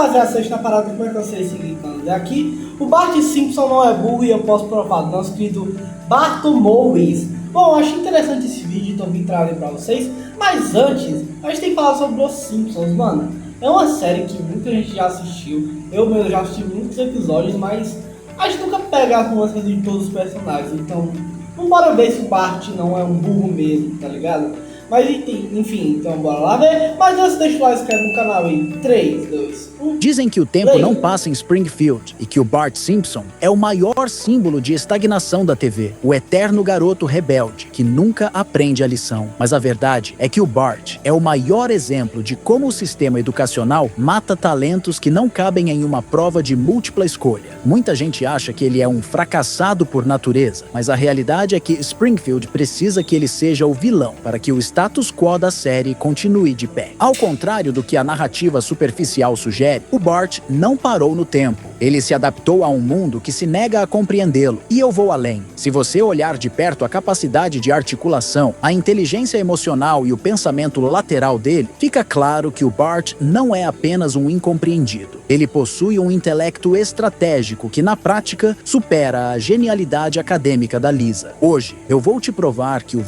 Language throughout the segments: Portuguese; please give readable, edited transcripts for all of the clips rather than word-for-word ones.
rapaziada, vocês na parada, como é que vocês seguem? Aqui, o Bart Simpson não é burro e eu posso provar, do nosso querido Bartomowis. Bom, eu achei interessante esse vídeo, então vim trazer pra vocês. Mas antes, a gente tem que falar sobre os Simpsons, mano. É uma série que muita gente já assistiu. Eu mesmo já assisti muitos episódios, mas a gente nunca pega as nuances de todos os personagens. Então, vamos bora ver se o Bart não é um burro mesmo, tá ligado? Mas enfim, então bora lá ver. Mas antes, deixa o like, se inscreve no canal aí. 3, 2, 1. Dizem que o tempo não passa em Springfield e que o Bart Simpson é o maior símbolo de estagnação da TV, o eterno garoto rebelde que nunca aprende a lição. Mas a verdade é que o Bart é o maior exemplo de como o sistema educacional mata talentos que não cabem em uma prova de múltipla escolha. Muita gente acha que ele é um fracassado por natureza, mas a realidade é que Springfield precisa que ele seja o vilão para que o status quo da série continue de pé. Ao contrário do que a narrativa superficial sugere, o Bart não parou no tempo. Ele se adaptou a um mundo que se nega a compreendê-lo. E eu vou além. Se você olhar de perto a capacidade de articulação, a inteligência emocional e o pensamento lateral dele, fica claro que o Bart não é apenas um incompreendido. Ele possui um intelecto estratégico que, na prática, supera a genialidade acadêmica da Lisa. Hoje, eu vou te provar que o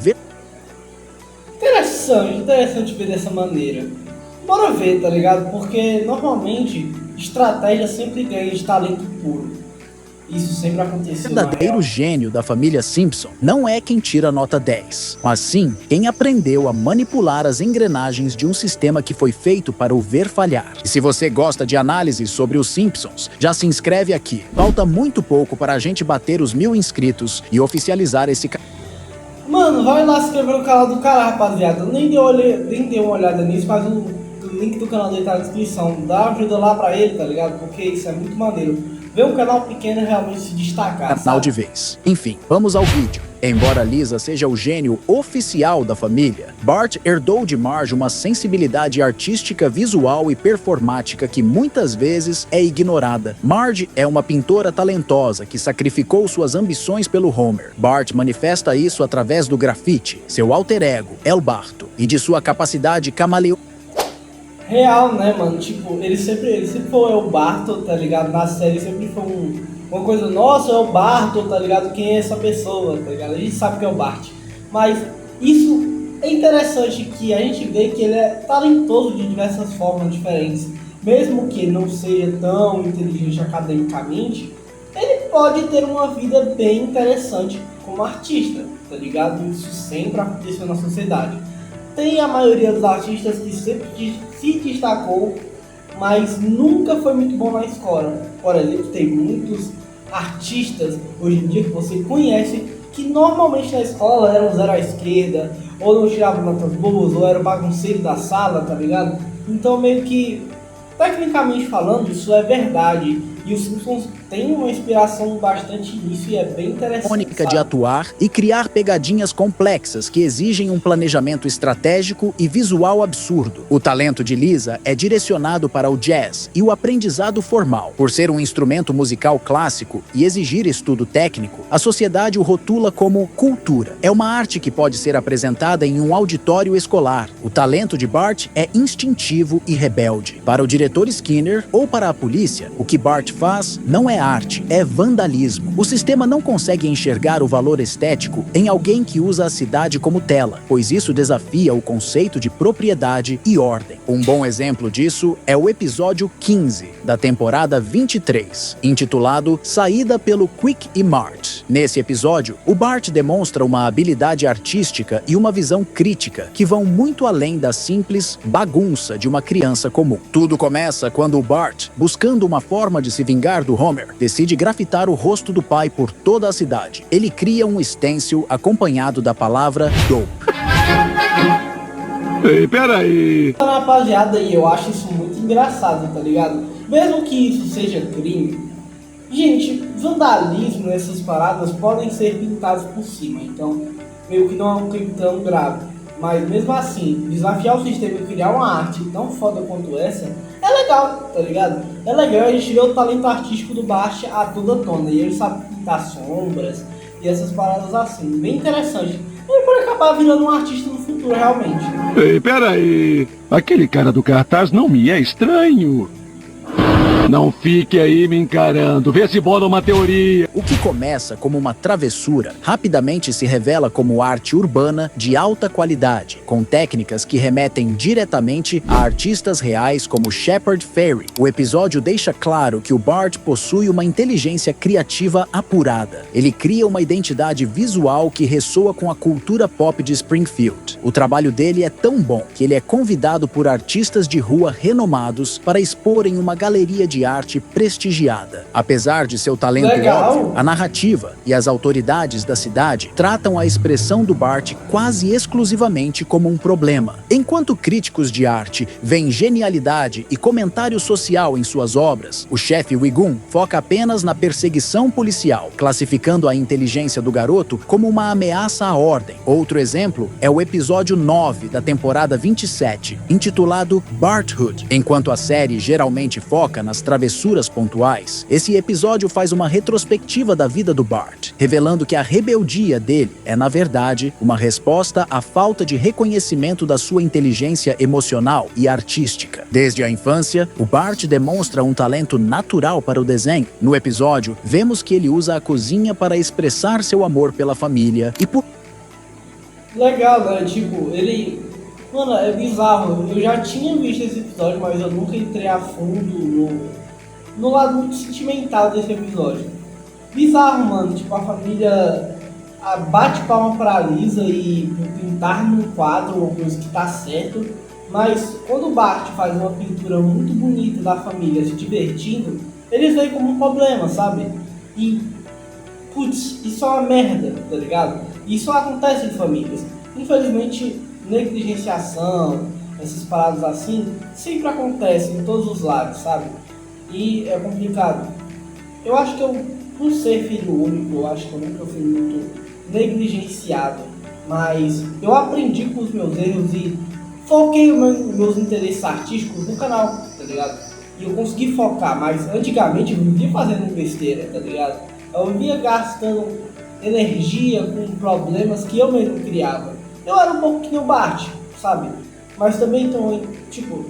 Interessante ver dessa maneira. Bora ver, tá ligado? Porque normalmente estratégia sempre ganha de talento puro. Isso sempre aconteceu. O verdadeiro gênio da família Simpson não é quem tira nota 10, mas sim quem aprendeu a manipular as engrenagens de um sistema que foi feito para o ver falhar. E se você gosta de análises sobre os Simpsons, já se inscreve aqui. Falta muito pouco para a gente bater os 1000 inscritos e oficializar esse canal. Mano, vai lá se inscrever no canal do cara, rapaziada. Eu nem dei uma olhada nisso, mas o link do canal dele tá na descrição. Dá uma ajuda lá pra ele, tá ligado? Porque isso é muito maneiro. Ver um canal pequeno realmente se destacar, Canal sabe? de vez. Enfim, vamos ao vídeo. Embora Lisa seja o gênio oficial da família, Bart herdou de Marge uma sensibilidade artística, visual e performática que muitas vezes é ignorada. Marge é uma pintora talentosa que sacrificou suas ambições pelo Homer. Bart manifesta isso através do grafite, seu alter ego, El Barto, e de sua capacidade camaleônica. Real, né, mano? Tipo, ele sempre foi o Barto, tá ligado? Na série sempre foi uma coisa, nossa, é o Barto, tá ligado? Quem é essa pessoa, tá ligado? A gente sabe que é o Bart. Mas isso é interessante que a gente vê que ele é talentoso de diversas formas diferentes. Mesmo que ele não seja tão inteligente academicamente, ele pode ter uma vida bem interessante como artista, tá ligado? Isso sempre aconteceu na sociedade. Tem a maioria dos artistas que sempre se destacou, mas nunca foi muito bom na escola. Por exemplo, tem muitos artistas hoje em dia que você conhece que normalmente na escola eram zero à esquerda, ou não tiravam notas boas, ou era o bagunceiro da sala, tá ligado? Então meio que, tecnicamente falando, isso é verdade. E os Simpsons têm uma inspiração bastante nisso e é bem interessante. De atuar e criar pegadinhas complexas que exigem um planejamento estratégico e visual absurdo. O talento de Lisa é direcionado para o jazz e o aprendizado formal. Por ser um instrumento musical clássico e exigir estudo técnico, a sociedade o rotula como cultura. É uma arte que pode ser apresentada em um auditório escolar. O talento de Bart é instintivo e rebelde. Para o diretor Skinner ou para a polícia, o que Bart faz não é arte, é vandalismo. O sistema não consegue enxergar o valor estético em alguém que usa a cidade como tela, pois isso desafia o conceito de propriedade e ordem. Um bom exemplo disso é o episódio 15 da temporada 23, intitulado Saída pelo Quick e Mart. Nesse episódio, o Bart demonstra uma habilidade artística e uma visão crítica que vão muito além da simples bagunça de uma criança comum. Tudo começa quando o Bart, buscando uma forma de se vingar do Homer, decide grafitar o rosto do pai por toda a cidade. Ele cria um stencil acompanhado da palavra dope. Ei, peraí! Rapaziada, e eu acho isso muito engraçado, tá ligado? Mesmo que isso seja crime, gente, vandalismo nessas paradas podem ser pintados por cima, então meio que não é um crime tão grave. Mas mesmo assim, desafiar o sistema e criar uma arte tão foda quanto essa é legal, tá ligado? É legal a gente ver o talento artístico do Bart a toda tona. E ele sabe pintar sombras e essas paradas assim, bem interessante. Ele pode acabar virando um artista no futuro, realmente. Ei, peraí! Aquele cara do cartaz não me é estranho. Não fique aí me encarando. Vê se bola uma teoria. O que começa como uma travessura, rapidamente se revela como arte urbana de alta qualidade, com técnicas que remetem diretamente a artistas reais como Shepard Fairey. O episódio deixa claro que o Bart possui uma inteligência criativa apurada. Ele cria uma identidade visual que ressoa com a cultura pop de Springfield. O trabalho dele é tão bom que ele é convidado por artistas de rua renomados para expor em uma galeria de arte prestigiada. Apesar de seu talento óbvio, a narrativa e as autoridades da cidade tratam a expressão do Bart quase exclusivamente como um problema. Enquanto críticos de arte veem genialidade e comentário social em suas obras, o chefe Wiggum foca apenas na perseguição policial, classificando a inteligência do garoto como uma ameaça à ordem. Outro exemplo é o episódio 9 da temporada 27, intitulado Barthood. Enquanto a série geralmente foca nas travessuras pontuais, esse episódio faz uma retrospectiva da vida do Bart, revelando que a rebeldia dele é, na verdade, uma resposta à falta de reconhecimento da sua inteligência emocional e artística. Desde a infância, o Bart demonstra um talento natural para o desenho. No episódio, vemos que ele usa a cozinha para expressar seu amor pela família e por... Legal, né? Tipo, ele... Mano, é bizarro. Eu já tinha visto esse episódio, mas eu nunca entrei a fundo no lado muito sentimental desse episódio. Bizarro, mano. Tipo, a família bate palma pra Lisa e pintar num quadro uma coisa que tá certo. Mas quando o Bart faz uma pintura muito bonita da família se divertindo, eles veem como um problema, sabe? E, putz, isso é uma merda, tá ligado? Isso acontece em famílias. Infelizmente, negligenciação, essas paradas assim, sempre acontecem em todos os lados, sabe? E é complicado. Eu acho que eu, por ser filho único, eu acho que eu nunca fui muito negligenciado. Mas eu aprendi com os meus erros e foquei meus interesses artísticos no canal, tá ligado? E eu consegui focar, mas antigamente eu vivia fazendo besteira, tá ligado? Eu vivia gastando energia com problemas que eu mesmo criava. Eu era um pouco que nem o Bart, sabe? Mas também, tipo,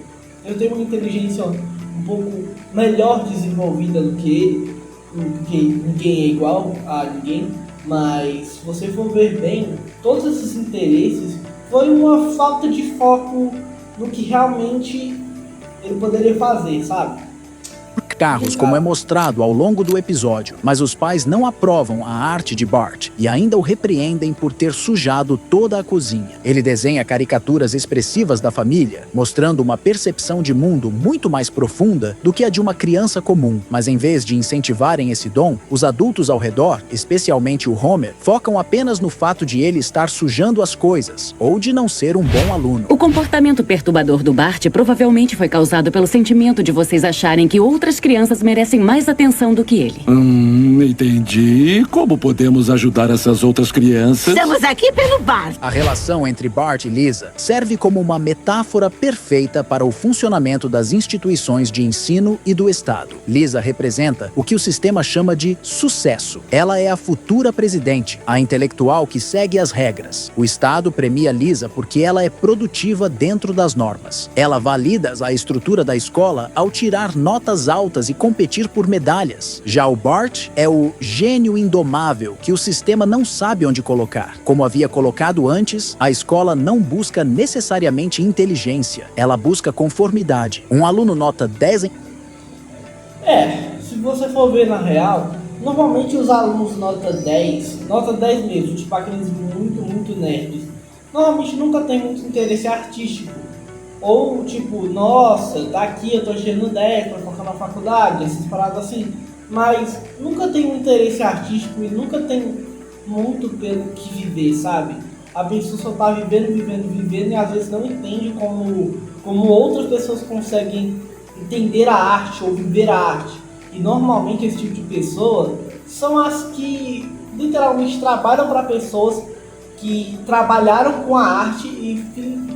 eu tenho uma inteligência um pouco melhor desenvolvida do que ele, porque ninguém é igual a ninguém, mas se você for ver bem, todos esses interesses foi uma falta de foco no que realmente ele poderia fazer, sabe? Carros, como é mostrado ao longo do episódio, mas os pais não aprovam a arte de Bart e ainda o repreendem por ter sujado toda a cozinha. Ele desenha caricaturas expressivas da família, mostrando uma percepção de mundo muito mais profunda do que a de uma criança comum, mas em vez de incentivarem esse dom, os adultos ao redor, especialmente o Homer, focam apenas no fato de ele estar sujando as coisas ou de não ser um bom aluno. O comportamento perturbador do Bart provavelmente foi causado pelo sentimento de vocês acharem que outras crianças merecem mais atenção do que ele. Entendi. Como podemos ajudar essas outras crianças? Estamos aqui pelo Bart. A relação entre Bart e Lisa serve como uma metáfora perfeita para o funcionamento das instituições de ensino e do Estado. Lisa representa o que o sistema chama de sucesso. Ela é a futura presidente, a intelectual que segue as regras. O Estado premia Lisa porque ela é produtiva dentro das normas. Ela valida a estrutura da escola ao tirar notas altas e competir por medalhas. Já o Bart é o gênio indomável que o sistema não sabe onde colocar. Como havia colocado antes, a escola não busca necessariamente inteligência, ela busca conformidade. Um aluno nota 10 em... Se você for ver na real, normalmente os alunos nota 10 mesmo, tipo aqueles muito nerds, normalmente nunca tem muito interesse artístico. Ou tipo, nossa, tá aqui, eu tô tirando 10 pra focar na faculdade, essas paradas assim. Mas nunca tem um interesse artístico e nunca tem muito pelo que viver, sabe? A pessoa só tá vivendo e às vezes não entende como outras pessoas conseguem entender a arte ou viver a arte. E normalmente esse tipo de pessoa são as que literalmente trabalham para pessoas que trabalharam com a arte e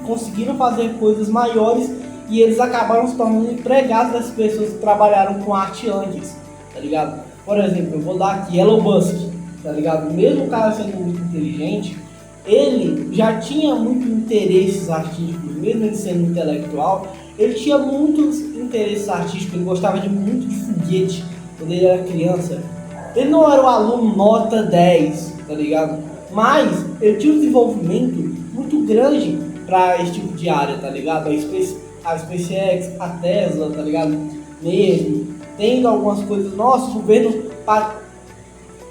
conseguiram fazer coisas maiores e eles acabaram se tornando empregados das pessoas que trabalharam com arte antes, tá ligado? Por exemplo, eu vou dar aqui Elon Musk, tá ligado? Mesmo o cara sendo muito inteligente, ele já tinha muito interesses artísticos, mesmo ele sendo intelectual, ele tinha muitos interesses artísticos, ele gostava muito de foguete quando ele era criança. Ele não era um aluno nota 10, tá ligado? Mas ele tinha um desenvolvimento muito grande para esse tipo de área, tá ligado? A SpaceX, a Tesla, tá ligado? Mesmo, tendo algumas coisas, nosso governo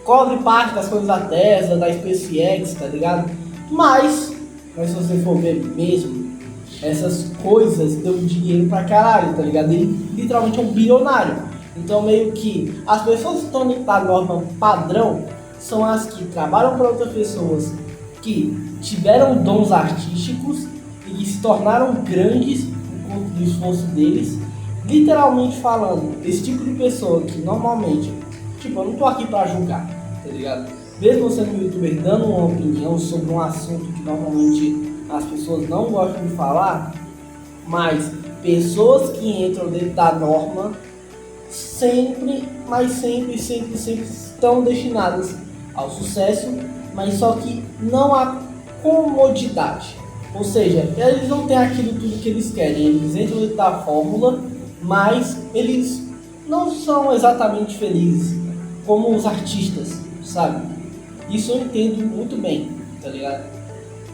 cobre parte das coisas da Tesla, da SpaceX, tá ligado? Mas se você for ver mesmo, essas coisas dão dinheiro pra caralho, tá ligado? Ele literalmente é um bilionário. Então meio que as pessoas que estão dentro da norma padrão são as que trabalham para outras pessoas que tiveram dons artísticos e que se tornaram grandes por conta do esforço deles. Literalmente falando, esse tipo de pessoa que normalmente, tipo, eu não tô aqui pra julgar, tá ligado? Mesmo sendo um youtuber dando uma opinião sobre um assunto que normalmente as pessoas não gostam de falar, mas pessoas que entram dentro da norma sempre estão destinadas ao sucesso, mas só que não há comodidade. Ou seja, eles não têm aquilo tudo que eles querem, eles entram dentro da fórmula, mas eles não são exatamente felizes como os artistas, sabe? Isso eu entendo muito bem, tá ligado?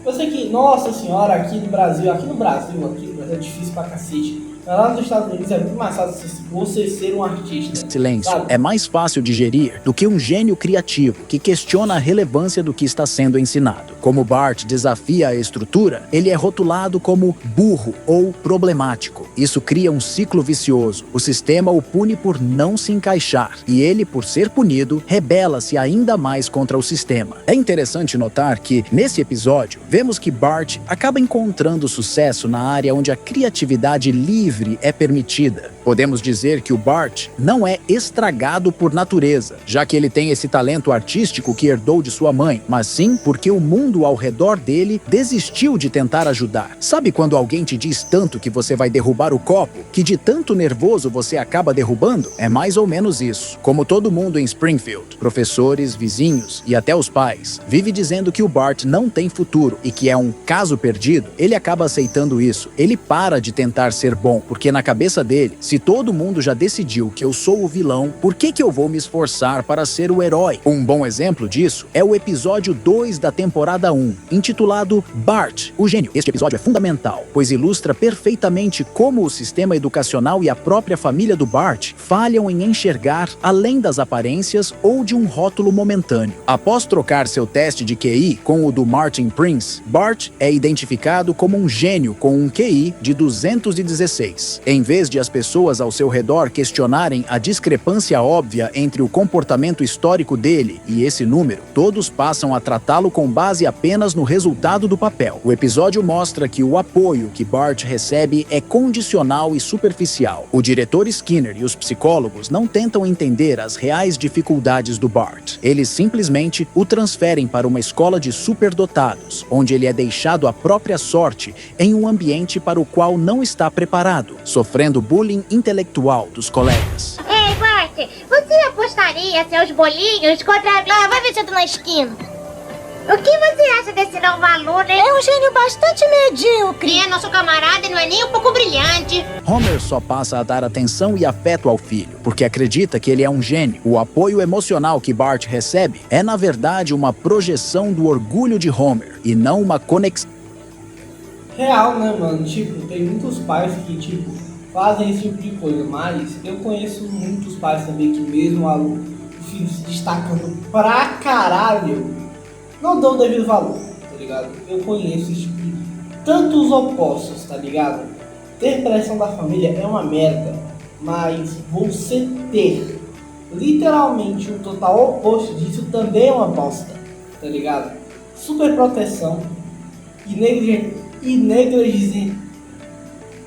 Eu sei que, nossa senhora, aqui no Brasil é difícil pra cacete. Mas lá nos Estados Unidos é muito mais fácil você ser um artista. Silêncio sabe? é mais fácil de gerir do que um gênio criativo que questiona a relevância do que está sendo ensinado. Como Bart desafia a estrutura, ele é rotulado como burro ou problemático. Isso cria um ciclo vicioso. O sistema o pune por não se encaixar e ele, por ser punido, rebela-se ainda mais contra o sistema. É interessante notar que, nesse episódio, vemos que Bart acaba encontrando sucesso na área onde a criatividade livre é permitida. Podemos dizer que o Bart não é estragado por natureza, já que ele tem esse talento artístico que herdou de sua mãe, mas sim porque o mundo ao redor dele desistiu de tentar ajudar. Sabe quando alguém te diz tanto que você vai derrubar o copo, que de tanto nervoso você acaba derrubando? É mais ou menos isso. Como todo mundo em Springfield, professores, vizinhos e até os pais, vive dizendo que o Bart não tem futuro e que é um caso perdido, ele acaba aceitando isso. Ele para de tentar ser bom, porque na cabeça dele, se todo mundo já decidiu que eu sou o vilão, por que eu vou me esforçar para ser o herói? Um bom exemplo disso é o episódio 2 da temporada 1, intitulado Bart, o gênio. Este episódio é fundamental, pois ilustra perfeitamente como o sistema educacional e a própria família do Bart falham em enxergar além das aparências ou de um rótulo momentâneo. Após trocar seu teste de QI com o do Martin Prince, Bart é identificado como um gênio com um QI de 216. Em vez de as pessoas ao seu redor questionarem a discrepância óbvia entre o comportamento histórico dele e esse número, todos passam a tratá-lo com base apenas no resultado do papel. O episódio mostra que o apoio que Bart recebe é condicional e superficial. O diretor Skinner e os psicólogos não tentam entender as reais dificuldades do Bart. Eles simplesmente o transferem para uma escola de superdotados, onde ele é deixado à própria sorte em um ambiente para o qual não está preparado, sofrendo bullying intelectual dos colegas. Ei, Bart, você apostaria seus bolinhos contra mim? Ah, vai vestido na esquina. O que você acha desse novo aluno? É um gênio bastante medíocre. É nosso camarada e não é nem um pouco brilhante. Homer só passa a dar atenção e afeto ao filho, porque acredita que ele é um gênio. O apoio emocional que Bart recebe é, na verdade, uma projeção do orgulho de Homer e não uma conexão. Real, né, mano? Tipo, tem muitos pais que, tipo, fazem esse tipo de coisa, mas eu conheço muitos pais também que mesmo o filho se destacando pra caralho, não dão o devido valor, tá ligado? Eu conheço esse tipo de tantos opostos, tá ligado? Ter pressão da família é uma merda, mas você ter literalmente o total oposto disso também é uma bosta, tá ligado? Super proteção e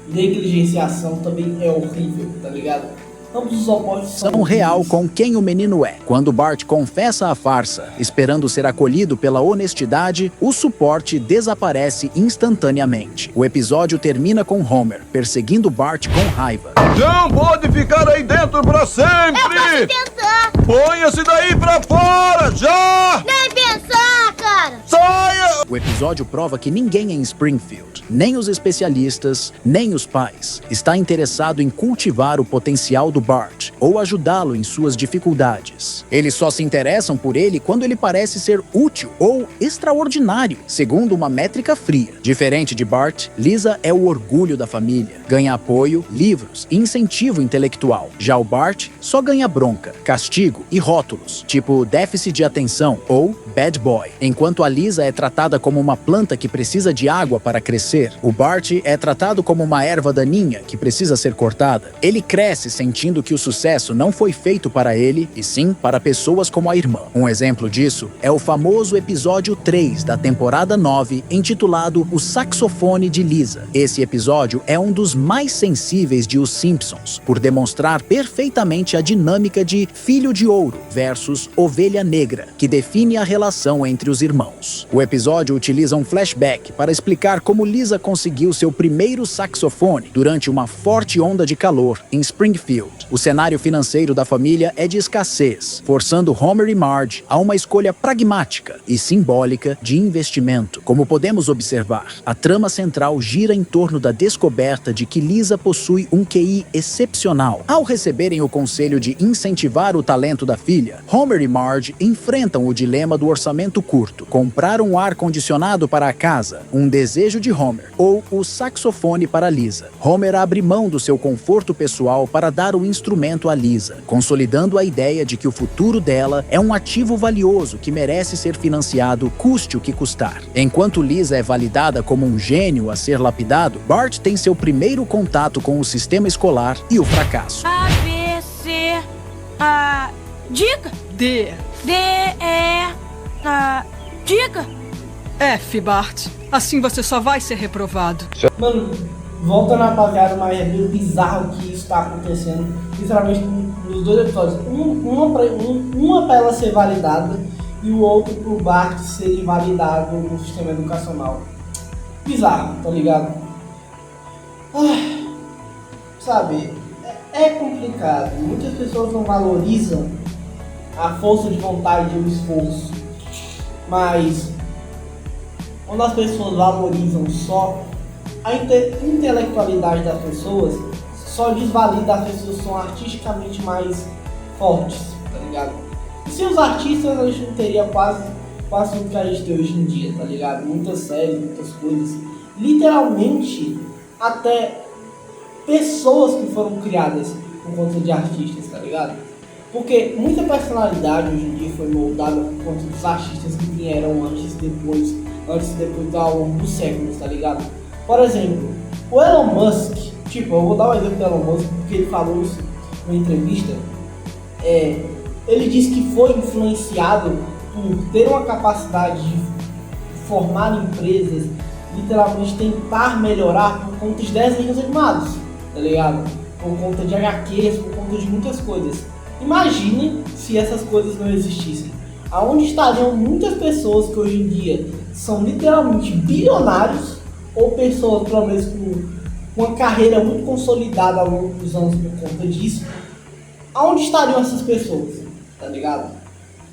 negligenciação também é horrível, tá ligado? Ambos os opostos são real com quem o menino é. Quando Bart confessa a farsa, esperando ser acolhido pela honestidade, o suporte desaparece instantaneamente. O episódio termina com Homer perseguindo Bart com raiva. Não pode ficar aí dentro pra sempre! Eu posso tentar! Ponha-se daí pra fora, já! Nem pensar, cara! Saia! O episódio episódio prova que ninguém em Springfield, nem os especialistas, nem os pais, está interessado em cultivar o potencial do Bart ou ajudá-lo em suas dificuldades. Eles só se interessam por ele quando ele parece ser útil ou extraordinário, segundo uma métrica fria. Diferente de Bart, Lisa é o orgulho da família. Ganha apoio, livros e incentivo intelectual. Já o Bart só ganha bronca, castigo e rótulos, tipo déficit de atenção ou bad boy. Enquanto a Lisa é tratada como uma planta que precisa de água para crescer, o Bart é tratado como uma erva daninha que precisa ser cortada. Ele cresce sentindo que o sucesso não foi feito para ele, e sim para pessoas como a irmã. Um exemplo disso é o famoso episódio 3 da temporada 9, intitulado O Saxofone de Lisa. Esse episódio é um dos mais sensíveis de Os Simpsons, por demonstrar perfeitamente a dinâmica de filho de ouro versus ovelha negra, que define a relação entre os irmãos. O episódio utiliza um flashback para explicar como Lisa conseguiu seu primeiro saxofone durante uma forte onda de calor em Springfield. O cenário financeiro da família é de escassez, forçando Homer e Marge a uma escolha pragmática e simbólica de investimento. Como podemos observar, a trama central gira em torno da descoberta de que Lisa possui um QI excepcional. Ao receberem o conselho de incentivar o talento da filha, Homer e Marge enfrentam o dilema do orçamento curto: comprar um ar-condicionado para a casa, um desejo de Homer, ou o saxofone para Lisa. Homer abre mão do seu conforto pessoal para dar o instrumento a Lisa, consolidando a ideia de que o futuro dela é um ativo valioso que merece ser financiado, custe o que custar. Enquanto Lisa é validada como um gênio a ser lapidado, Bart tem seu primeiro contato com o sistema escolar e o fracasso. A, B, C, A, diga. D. D, E, A, diga. F, Bart. Assim você só vai ser reprovado. Mano, voltando a rapaziada, mas é meio bizarro que isso tá acontecendo, literalmente nos dois episódios. Uma pra ela ser validada e o outro pro Bart ser invalidado no sistema educacional. Bizarro, tá ligado? Sabe, é complicado. Muitas pessoas não valorizam a força de vontade e o esforço, mas quando as pessoas valorizam só a intelectualidade das pessoas, só desvalida as pessoas que são artisticamente mais fortes, tá ligado? E sem os artistas a gente não teria quase tudo que a gente tem hoje em dia, tá ligado? Muitas séries, muitas coisas, literalmente até pessoas que foram criadas por conta de artistas, tá ligado? Porque muita personalidade hoje em dia foi moldada por conta dos artistas que vieram antes e depois ao longo dos séculos, tá ligado? Por exemplo, o Elon Musk, eu vou dar um exemplo do Elon Musk porque ele falou isso numa entrevista. Ele disse que foi influenciado por ter uma capacidade de formar empresas, literalmente tentar melhorar por conta de desenhos animados, tá ligado? Por conta de HQs, por conta de muitas coisas. Imagine se essas coisas não existissem. Aonde estariam muitas pessoas que hoje em dia são literalmente bilionários, ou pessoas, pelo menos, com uma carreira muito consolidada ao longo dos anos por conta disso. Aonde estariam essas pessoas, tá ligado?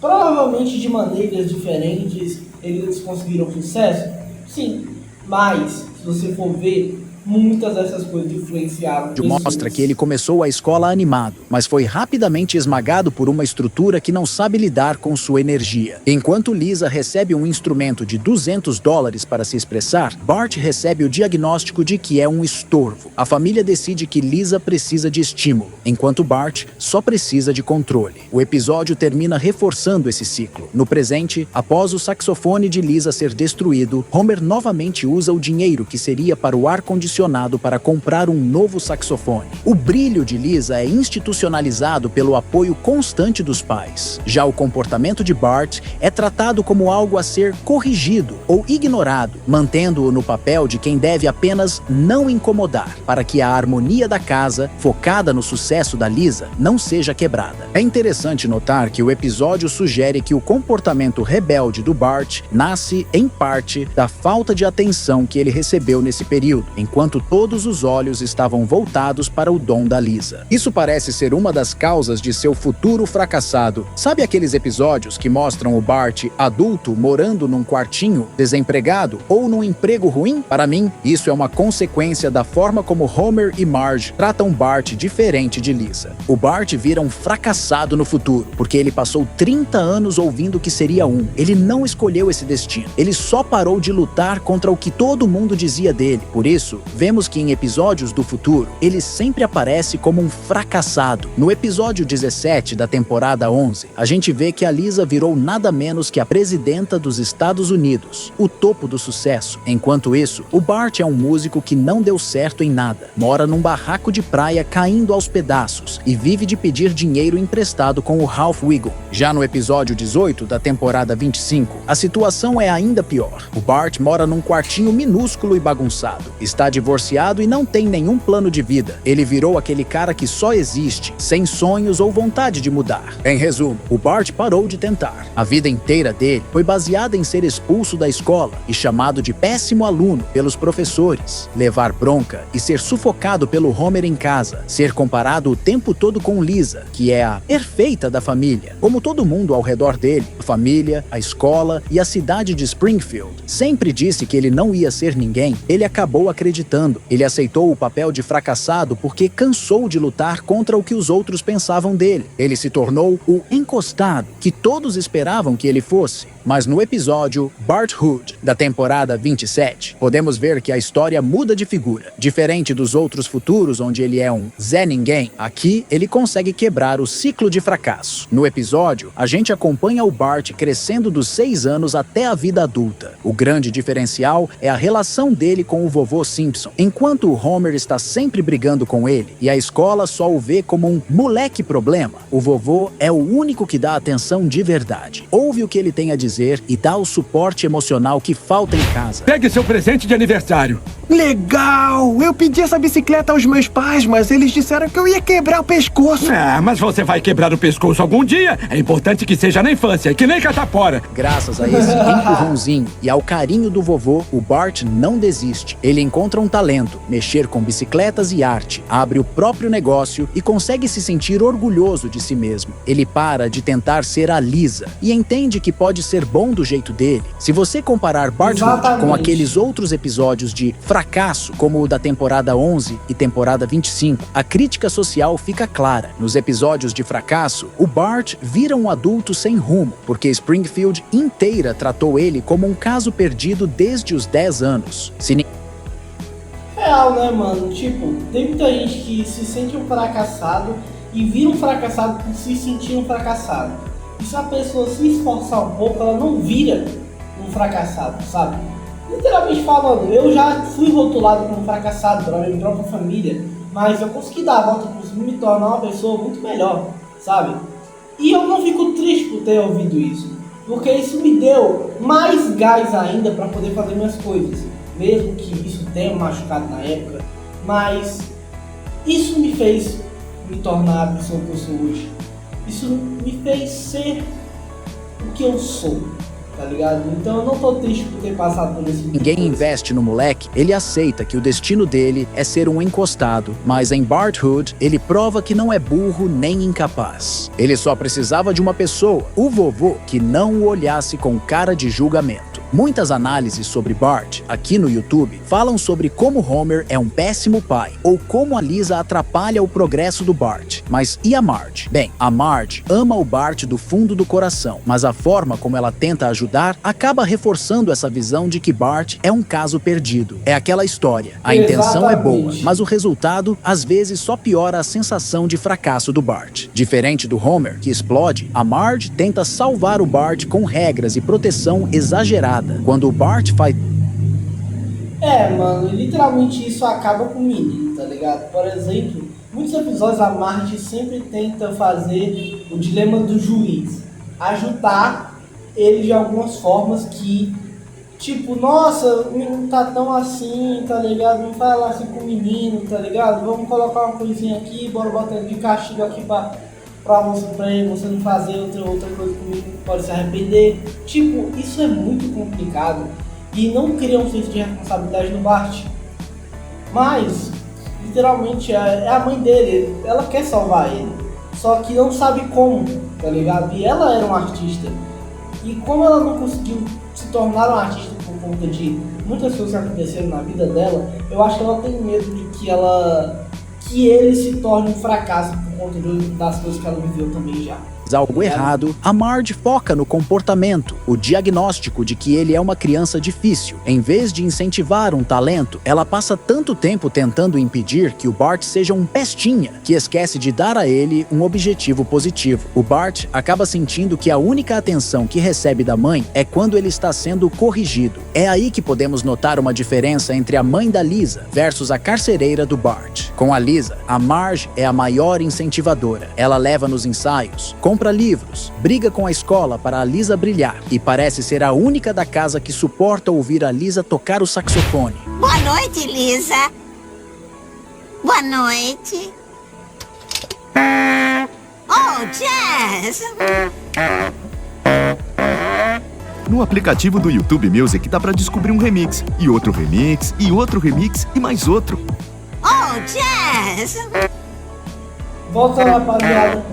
Provavelmente de maneiras diferentes eles conseguiram sucesso, sim, mas se você for ver, muitas dessas coisas influenciaram pessoas. Mostra que ele começou a escola animado, mas foi rapidamente esmagado por uma estrutura que não sabe lidar com sua energia. Enquanto Lisa recebe um instrumento de $200 para se expressar, Bart recebe o diagnóstico de que é um estorvo. A família decide que Lisa precisa de estímulo, enquanto Bart só precisa de controle. O episódio termina reforçando esse ciclo. No presente, após o saxofone de Lisa ser destruído, Homer novamente usa o dinheiro que seria para o ar-condicionado para comprar um novo saxofone. O brilho de Lisa é institucionalizado pelo apoio constante dos pais. Já o comportamento de Bart é tratado como algo a ser corrigido ou ignorado, mantendo-o no papel de quem deve apenas não incomodar, para que a harmonia da casa, focada no sucesso da Lisa, não seja quebrada. É interessante notar que o episódio sugere que o comportamento rebelde do Bart nasce, em parte, da falta de atenção que ele recebeu nesse período, enquanto enquanto todos os olhos estavam voltados para o dom da Lisa. Isso parece ser uma das causas de seu futuro fracassado. Sabe aqueles episódios que mostram o Bart adulto morando num quartinho, desempregado ou num emprego ruim? Para mim, isso é uma consequência da forma como Homer e Marge tratam Bart diferente de Lisa. O Bart vira um fracassado no futuro, porque ele passou 30 anos ouvindo que seria um. Ele não escolheu esse destino. Ele só parou de lutar contra o que todo mundo dizia dele. Por isso, vemos que em episódios do futuro, ele sempre aparece como um fracassado. No episódio 17 da temporada 11, a gente vê que a Lisa virou nada menos que a presidenta dos Estados Unidos, o topo do sucesso. Enquanto isso, o Bart é um músico que não deu certo em nada. Mora num barraco de praia caindo aos pedaços e vive de pedir dinheiro emprestado com o Ralph Wiggum. Já no episódio 18 da temporada 25, a situação é ainda pior. O Bart mora num quartinho minúsculo e bagunçado. Está divorciado e não tem nenhum plano de vida. Ele virou aquele cara que só existe, sem sonhos ou vontade de mudar. Em resumo, o Bart parou de tentar. A vida inteira dele foi baseada em ser expulso da escola e chamado de péssimo aluno pelos professores, levar bronca e ser sufocado pelo Homer em casa, ser comparado o tempo todo com Lisa, que é a perfeita da família. Como todo mundo ao redor dele, a família, a escola e a cidade de Springfield sempre disse que ele não ia ser ninguém, ele acabou acreditando. Ele aceitou o papel de fracassado porque cansou de lutar contra o que os outros pensavam dele. Ele se tornou o encostado que todos esperavam que ele fosse. Mas no episódio Bart Hood, da temporada 27, podemos ver que a história muda de figura. Diferente dos outros futuros onde ele é um Zé Ninguém, aqui ele consegue quebrar o ciclo de fracasso. No episódio, a gente acompanha o Bart crescendo dos 6 anos até a vida adulta. O grande diferencial é a relação dele com o vovô Simpson. Enquanto o Homer está sempre brigando com ele e a escola só o vê como um moleque problema, o vovô é o único que dá atenção de verdade. Ouve o que ele tem a dizer e dá o suporte emocional que falta em casa. Pegue seu presente de aniversário. Legal! Eu pedi essa bicicleta aos meus pais, mas eles disseram que eu ia quebrar o pescoço. Mas você vai quebrar o pescoço algum dia. É importante que seja na infância, que nem catapora. Graças a esse empurrãozinho e ao carinho do vovô, o Bart não desiste. Ele encontra um talento, mexer com bicicletas e arte, abre o próprio negócio e consegue se sentir orgulhoso de si mesmo. Ele para de tentar ser a Lisa e entende que pode ser bom do jeito dele. Se você comparar Bart Hood com aqueles outros episódios de fracasso, como o da temporada 11 e temporada 25, a crítica social fica clara. Nos episódios de fracasso, o Bart vira um adulto sem rumo, porque Springfield inteira tratou ele como um caso perdido desde os 10 anos. Real, né, mano? Tipo, tem muita gente que se sente um fracassado e vira um fracassado por se sentir um fracassado. E se a pessoa se esforçar um pouco, ela não vira um fracassado, sabe? Literalmente falando, eu já fui rotulado como fracassado pela minha própria família, mas eu consegui dar a volta por cima e me tornar uma pessoa muito melhor, sabe? E eu não fico triste por ter ouvido isso, porque isso me deu mais gás ainda para poder fazer minhas coisas, mesmo que isso tenha machucado na época, mas isso me fez me tornar a pessoa que eu sou hoje. Isso me fez ser o que eu sou, tá ligado? Então eu não tô triste por ter passado por esse... Ninguém investe no moleque, ele aceita que o destino dele é ser um encostado, mas em Bart Hood, ele prova que não é burro nem incapaz. Ele só precisava de uma pessoa, o vovô, que não o olhasse com cara de julgamento. Muitas análises sobre Bart, aqui no YouTube, falam sobre como Homer é um péssimo pai, ou como a Lisa atrapalha o progresso do Bart. Mas e a Marge? Bem, a Marge ama o Bart do fundo do coração, mas a forma como ela tenta ajudar acaba reforçando essa visão de que Bart é um caso perdido. É aquela história, a intenção é boa, mas o resultado, às vezes, só piora a sensação de fracasso do Bart. Diferente do Homer, que explode, a Marge tenta salvar o Bart com regras e proteção exagerada. Quando o Bart faz... mano, literalmente isso acaba com o menino, tá ligado? Por exemplo, muitos episódios a Marge sempre tenta fazer o dilema do juiz, ajudar ele de algumas formas que, tipo, nossa, o menino tá tão assim, tá ligado? Não fala assim com o menino, tá ligado? Vamos colocar uma coisinha aqui, bora botar de castigo aqui pra você não fazer outra coisa comigo que pode se arrepender. Tipo, isso é muito complicado e não cria um senso de responsabilidade no Bart. Mas, literalmente, é a mãe dele, ela quer salvar ele, só que não sabe como, tá ligado? E ela era uma artista, e como ela não conseguiu se tornar uma artista por conta de muitas coisas que aconteceram na vida dela, eu acho que ela tem medo de que ele se torne um fracasso por conta das coisas que ela viveu também já. Algo errado, a Marge foca no comportamento, o diagnóstico de que ele é uma criança difícil. Em vez de incentivar um talento, ela passa tanto tempo tentando impedir que o Bart seja um pestinha, que esquece de dar a ele um objetivo positivo. O Bart acaba sentindo que a única atenção que recebe da mãe é quando ele está sendo corrigido. É aí que podemos notar uma diferença entre a mãe da Lisa versus a carcereira do Bart. Com a Lisa, a Marge é a maior incentivadora. Ela leva nos ensaios, compra livros, briga com a escola para a Lisa brilhar e parece ser a única da casa que suporta ouvir a Lisa tocar o saxofone. Boa noite, Lisa. Boa noite. Oh, Jazz! No aplicativo do YouTube Music dá pra descobrir um remix, e outro remix, e outro remix, e mais outro. Oh, Jazz! Volta lá, rapaziada.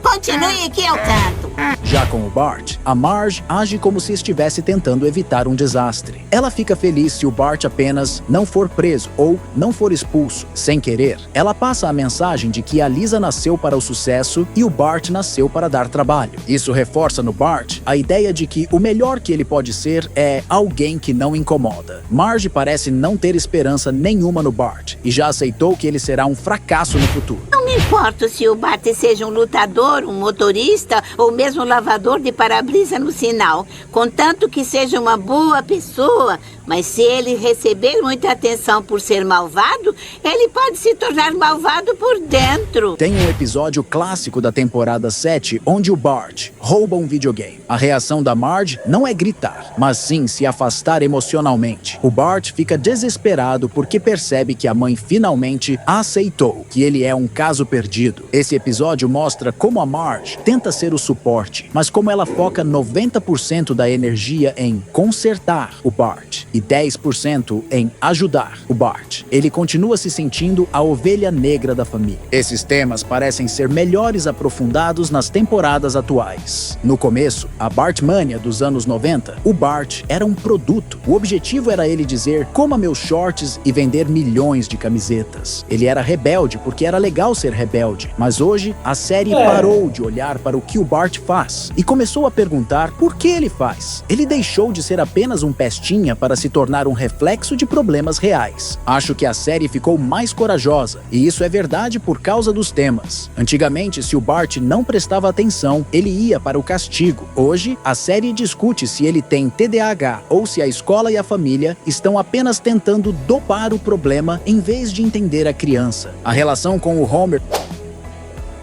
Continue que eu canto. Já com o Bart, a Marge age como se estivesse tentando evitar um desastre. Ela fica feliz se o Bart apenas não for preso ou não for expulso. Sem querer, ela passa a mensagem de que a Lisa nasceu para o sucesso e o Bart nasceu para dar trabalho. Isso reforça no Bart a ideia de que o melhor que ele pode ser é alguém que não incomoda. Marge parece não ter esperança nenhuma no Bart e já aceitou que ele será um fracasso no futuro. Não me importa se o Bart seja um lutador, um motorista ou mesmo lavador de para-brisa no sinal, contanto que seja uma boa pessoa. Mas se ele receber muita atenção por ser malvado, ele pode se tornar malvado por dentro. Tem um episódio clássico da temporada 7 onde o Bart rouba um videogame. A reação da Marge não é gritar, mas sim se afastar emocionalmente. O Bart fica desesperado porque percebe que a mãe finalmente aceitou que ele é um caso perdido. Esse episódio mostra como a Marge tenta ser o suporte, mas como ela foca 90% da energia em consertar o Bart e 10% em ajudar o Bart. Ele continua se sentindo a ovelha negra da família. Esses temas parecem ser melhores aprofundados nas temporadas atuais. No começo, a Bartmania dos anos 90, o Bart era um produto. O objetivo era ele dizer coma meus shorts e vender milhões de camisetas. Ele era rebelde porque era legal ser rebelde, mas hoje a série parou de olhar para o que o Bart faz e começou a perguntar por que ele faz. Ele deixou de ser apenas um pestinha para se tornar um reflexo de problemas reais. Acho que a série ficou mais corajosa, e isso é verdade por causa dos temas. Antigamente, se o Bart não prestava atenção, ele ia para o castigo. Hoje, a série discute se ele tem TDAH ou se a escola e a família estão apenas tentando dopar o problema em vez de entender a criança. A relação com o Homer...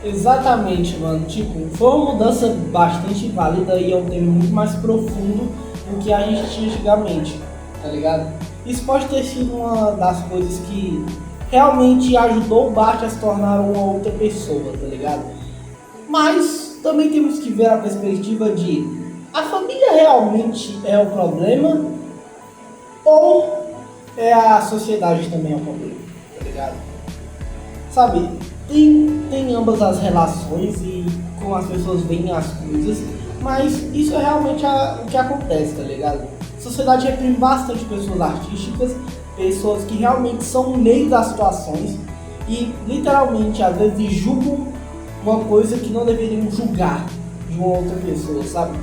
Exatamente, mano. Tipo, foi uma mudança bastante válida e é um tema muito mais profundo do que a gente tinha antigamente, tá ligado? Isso pode ter sido uma das coisas que realmente ajudou o Bart a se tornar uma outra pessoa, tá ligado? Mas também temos que ver a perspectiva de a família realmente é o problema ou é a sociedade também é o problema, tá ligado? Sabe, tem ambas as relações e como as pessoas veem as coisas, mas isso é realmente o que acontece, tá ligado? A sociedade reprime bastante pessoas artísticas, pessoas que realmente são no meio das situações e literalmente às vezes julgam uma coisa que não deveriam julgar de uma outra pessoa, sabe?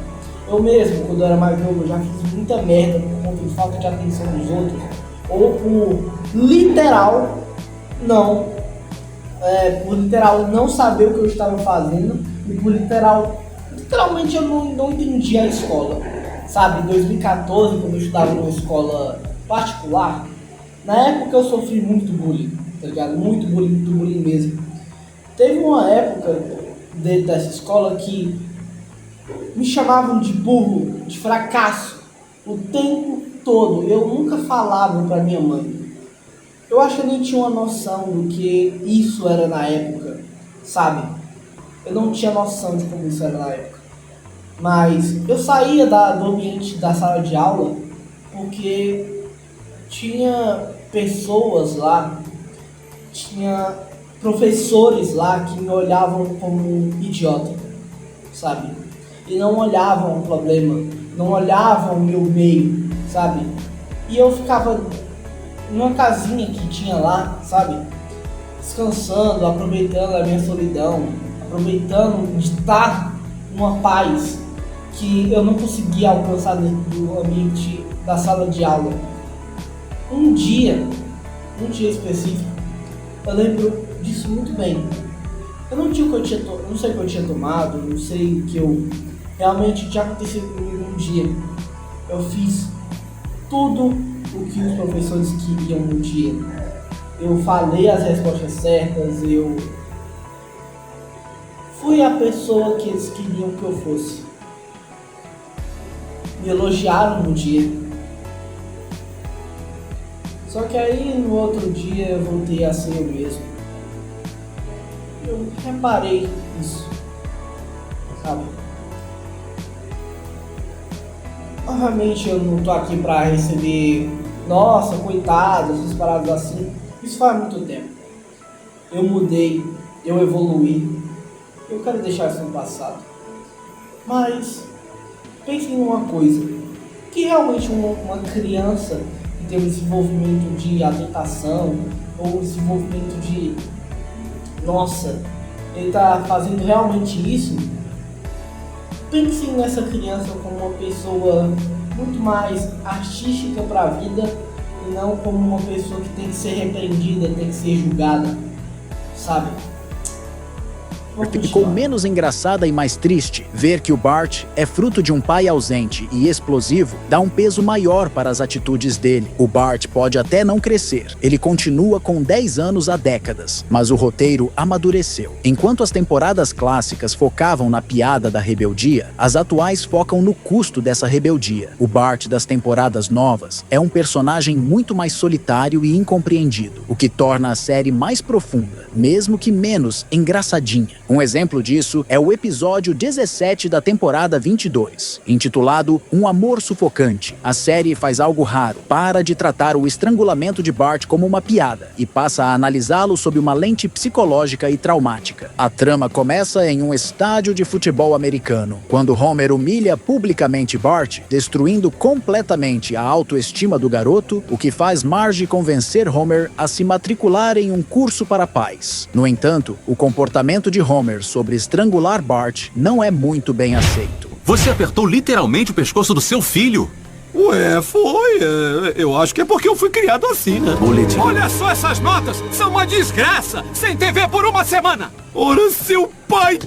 Eu mesmo, quando eu era mais novo, eu já fiz muita merda por conta de falta de atenção dos outros, ou por literal não saber o que eu estava fazendo e por literalmente eu não entendi a escola, sabe? Em 2014, quando eu estudava numa escola particular, na época eu sofri muito bullying, tá ligado? Muito bullying mesmo. Teve uma época dentro dessa escola que me chamavam de burro, de fracasso, o tempo todo. Eu nunca falava pra minha mãe. Eu acho que eu nem tinha uma noção do que isso era na época, sabe? Eu não tinha noção de como isso era na época. Mas eu saía do ambiente da sala de aula porque tinha pessoas lá, tinha professores lá que me olhavam como um idiota, sabe? E não olhavam o problema, não olhavam o meu meio, sabe? E eu ficava numa casinha que tinha lá, sabe? Descansando, aproveitando a minha solidão, aproveitando de estar numa paz que eu não conseguia alcançar dentro do ambiente da sala de aula. Um dia específico, eu lembro disso muito bem. Eu não sei o que eu tinha tomado, não sei o que eu realmente tinha acontecido comigo um dia. Eu fiz tudo o que os professores queriam no dia. Eu falei as respostas certas, eu fui a pessoa que eles queriam que eu fosse. Me elogiaram no dia. Só que aí no outro dia eu voltei a ser eu mesmo. Eu reparei isso, sabe? Obviamente eu não tô aqui pra receber, nossa, coitado, essas paradas assim. Isso faz muito tempo. Eu mudei, eu evoluí. Eu quero deixar isso no passado. Mas pensem numa coisa, que realmente uma criança que tem um desenvolvimento de atentação ou um desenvolvimento de nossa, ele tá fazendo realmente isso. Pensem nessa criança como uma pessoa muito mais artística para a vida e não como uma pessoa que tem que ser repreendida, tem que ser julgada, sabe? Ficou menos engraçada e mais triste. Ver que o Bart é fruto de um pai ausente e explosivo dá um peso maior para as atitudes dele. O Bart pode até não crescer, ele continua com 10 anos há décadas, mas o roteiro amadureceu. Enquanto as temporadas clássicas focavam na piada da rebeldia, as atuais focam no custo dessa rebeldia. O Bart das temporadas novas é um personagem muito mais solitário e incompreendido, o que torna a série mais profunda, mesmo que menos engraçadinha. Um exemplo disso é o episódio 17 da temporada 22, intitulado Um Amor Sufocante. A série faz algo raro, para de tratar o estrangulamento de Bart como uma piada e passa a analisá-lo sob uma lente psicológica e traumática. A trama começa em um estádio de futebol americano, quando Homer humilha publicamente Bart, destruindo completamente a autoestima do garoto, o que faz Marge convencer Homer a se matricular em um curso para pais. No entanto, o comportamento de Homer sobre estrangular Bart não é muito bem aceito. Você apertou literalmente o pescoço do seu filho? Ué, foi. Eu acho que é porque eu fui criado assim, né? Boletim. Olha só essas notas! São uma desgraça! Sem TV por uma semana! Ora, seu pai!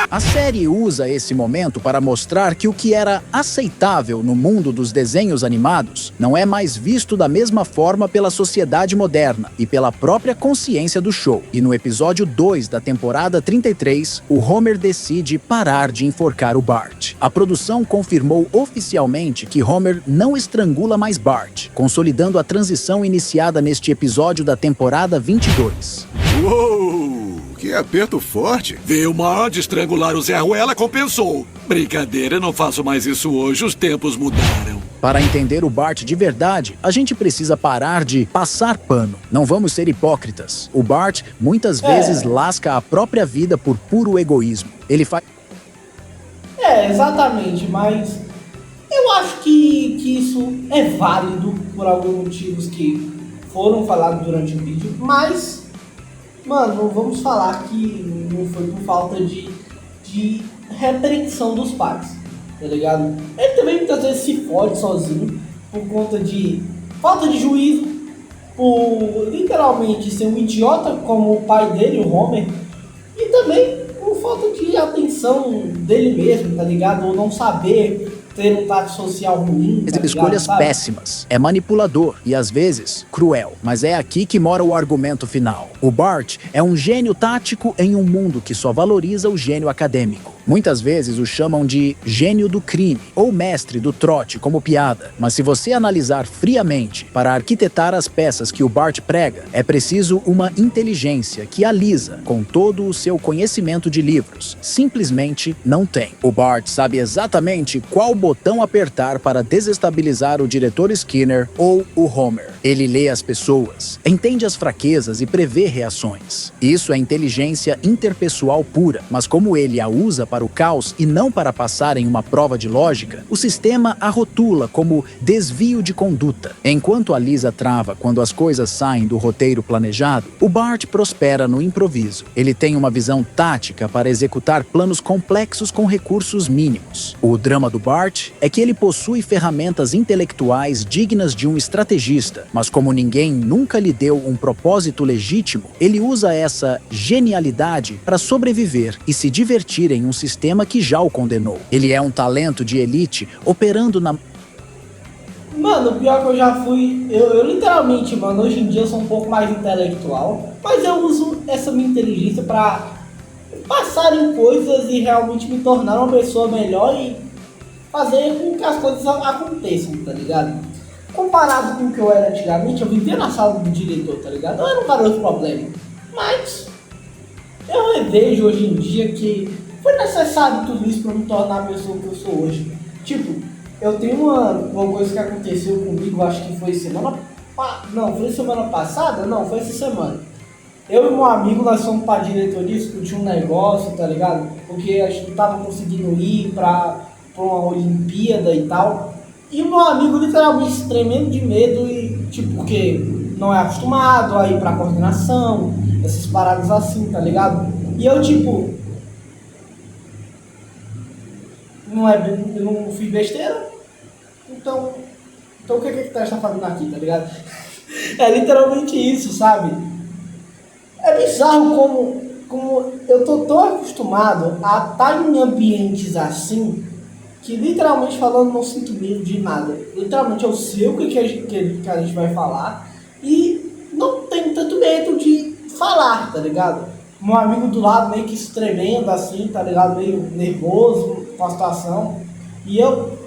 A série usa esse momento para mostrar que o que era aceitável no mundo dos desenhos animados não é mais visto da mesma forma pela sociedade moderna e pela própria consciência do show. E no episódio 2 da temporada 33, o Homer decide parar de enforcar o Bart. A produção confirmou oficialmente que Homer não estrangula mais Bart, consolidando a transição iniciada neste episódio da temporada 22. Uou! Que aperto forte! Ver uma de estrangular o Zé Ruela compensou. Brincadeira, eu não faço mais isso hoje, os tempos mudaram. Para entender o Bart de verdade, a gente precisa parar de passar pano. Não vamos ser hipócritas. O Bart muitas vezes lasca a própria vida por puro egoísmo. Ele faz... Exatamente, mas eu acho que isso é válido por alguns motivos que foram falados durante o vídeo, mas, mano, vamos falar que não foi por falta de repreensão dos pais, tá ligado? Ele também muitas vezes se fode sozinho por conta de falta de juízo, por literalmente ser um idiota como o pai dele, o Homer, e também por falta de atenção dele mesmo, tá ligado? Ou não saber ter um tato social ruim, tá escolhas ligado, péssimas. É manipulador e, às vezes, cruel. Mas é aqui que mora o argumento final. O Bart é um gênio tático em um mundo que só valoriza o gênio acadêmico. Muitas vezes o chamam de gênio do crime ou mestre do trote como piada, mas se você analisar friamente para arquitetar as peças que o Bart prega, é preciso uma inteligência que a Lisa, com todo o seu conhecimento de livros, simplesmente não tem. O Bart sabe exatamente qual botão apertar para desestabilizar o diretor Skinner ou o Homer. Ele lê as pessoas, entende as fraquezas e prevê reações. Isso é inteligência interpessoal pura, mas como ele a usa para o caos e não para passar em uma prova de lógica, o sistema a rotula como desvio de conduta. Enquanto a Lisa trava quando as coisas saem do roteiro planejado, o Bart prospera no improviso. Ele tem uma visão tática para executar planos complexos com recursos mínimos. O drama do Bart é que ele possui ferramentas intelectuais dignas de um estrategista, mas como ninguém nunca lhe deu um propósito legítimo, ele usa essa genialidade para sobreviver e se divertir em um sistema que já o condenou. Ele é um talento de elite operando na... Mano, pior que eu já fui... Eu literalmente, mano, hoje em dia eu sou um pouco mais intelectual, mas eu uso essa minha inteligência pra passar em coisas e realmente me tornar uma pessoa melhor e fazer com que as coisas aconteçam, tá ligado? Comparado com o que eu era antigamente, eu vivia na sala do diretor, tá ligado? Eu era um garoto problema. Mas eu revejo hoje em dia que foi necessário tudo isso pra me tornar a pessoa que eu sou hoje. Tipo, eu tenho uma coisa que aconteceu comigo, acho que foi semana passada? Não, foi essa semana. Eu e meu amigo, nós fomos pra diretoria discutir um negócio, tá ligado? Porque a gente não tava conseguindo ir pra uma Olimpíada e tal. E o meu amigo literalmente tremendo de medo e, tipo, porque não é acostumado a ir pra coordenação, essas paradas assim, tá ligado? E eu, tipo, eu não fiz besteira, então o que que tá fazendo aqui, tá ligado? É literalmente isso, sabe? É bizarro como eu tô tão acostumado a estar em ambientes assim, que literalmente falando não sinto medo de nada. Literalmente eu sei o que a gente vai falar e não tenho tanto medo de falar, tá ligado? Meu amigo do lado meio que tremendo assim, tá ligado? Meio nervoso com a situação. E eu...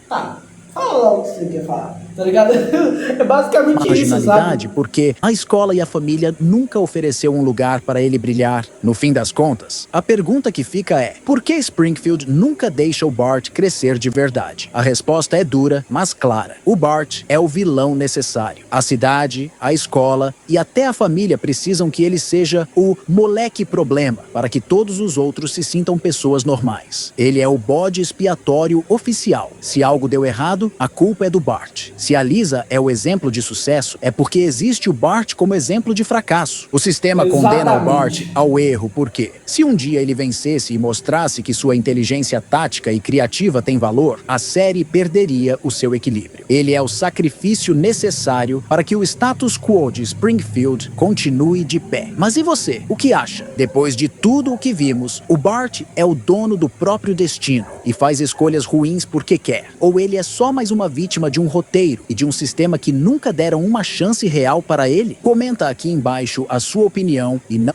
Tá, fala logo o que você quer falar, tá ligado? É basicamente isso, sabe? Porque a escola e a família nunca ofereceu um lugar para ele brilhar. No fim das contas, a pergunta que fica é: por que Springfield nunca deixa o Bart crescer de verdade? A resposta é dura, mas clara. O Bart é o vilão necessário. A cidade, a escola e até a família precisam que ele seja o moleque problema para que todos os outros se sintam pessoas normais. Ele é o bode expiatório oficial. Se algo deu errado, a culpa é do Bart. Se a Lisa é o exemplo de sucesso, é porque existe o Bart como exemplo de fracasso. O sistema condena o Bart ao erro porque, se um dia ele vencesse e mostrasse que sua inteligência tática e criativa tem valor, a série perderia o seu equilíbrio. Ele é o sacrifício necessário para que o status quo de Springfield continue de pé. Mas e você? O que acha? Depois de tudo o que vimos, o Bart é o dono do próprio destino e faz escolhas ruins porque quer. Ou ele é só mais uma vítima de um roteiro e de um sistema que nunca deram uma chance real para ele? Comenta aqui embaixo a sua opinião e não...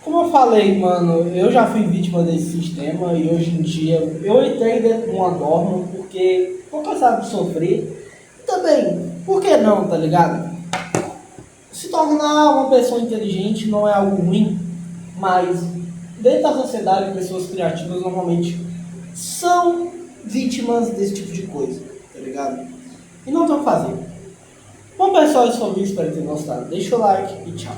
Como eu falei, mano, eu já fui vítima desse sistema e hoje em dia eu entrei dentro de uma norma porque tô cansado de sofrer. E também, por que não, tá ligado? Se tornar uma pessoa inteligente não é algo ruim, mas dentro da sociedade, pessoas criativas normalmente são vítimas desse tipo de coisa, tá ligado? E não tem o que fazer. Bom, pessoal, isso foi o vídeo, espero que tenham gostado. Deixa o like e tchau.